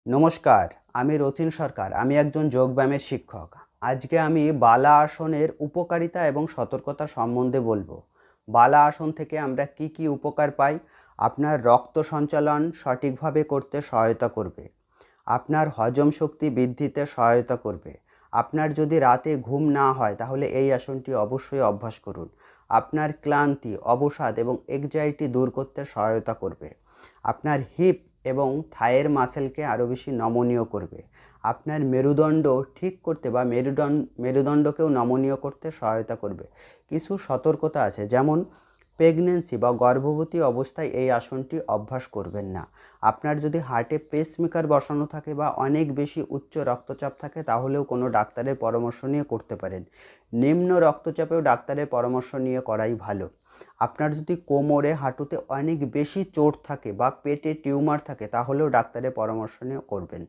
নমস্কার, আমি রতিন সরকার। আমি একজন যোগব্যায়ামের শিক্ষক। আজকে আমি বালা আসনের উপকারিতা এবং সতর্কতা সম্বন্ধে বলবো। বালা আসন থেকে আমরা কি কি উপকার পাই? আপনার রক্ত সঞ্চালন সঠিকভাবে করতে সহায়তা করবে, আপনার হজম শক্তি বৃদ্ধিতে সহায়তা করবে। আপনার যদি রাতে ঘুম না হয় তাহলে এই আসনটি অবশ্যই অভ্যাস করুন। আপনার ক্লান্তি, অবসাদ এবং এংজাইটি দূর করতে সহায়তা করবে। আপনার হিপ এবং থাইয়ের মাসেলকে আরও বেশি নমনীয় করবে। আপনার মেরুদণ্ড ঠিক করতে বা মেরুদণ্ডকেও নমনীয় করতে সহায়তা করবে। কিছু সতর্কতা আছে, যেমন প্রেগন্যান্সি বা গর্ভবতী অবস্থায় এই আসনটি অভ্যাস করবেন না। আপনার যদি হার্টে পেসমেকার বসানো থাকে বা অনেক বেশি উচ্চ রক্তচাপ থাকে তাহলেও কোনো ডাক্তারের পরামর্শ নিয়ে করতে পারেন। নিম্ন রক্তচাপেও ডাক্তারের পরামর্শ নিয়ে করাই ভালো। আপনার যদি কোমরে, হাঁটুতে অনেক বেশি চোট থাকে বা পেটে টিউমার থাকে তাহলেও ডাক্তারের পরামর্শ নিয়ে করবেন।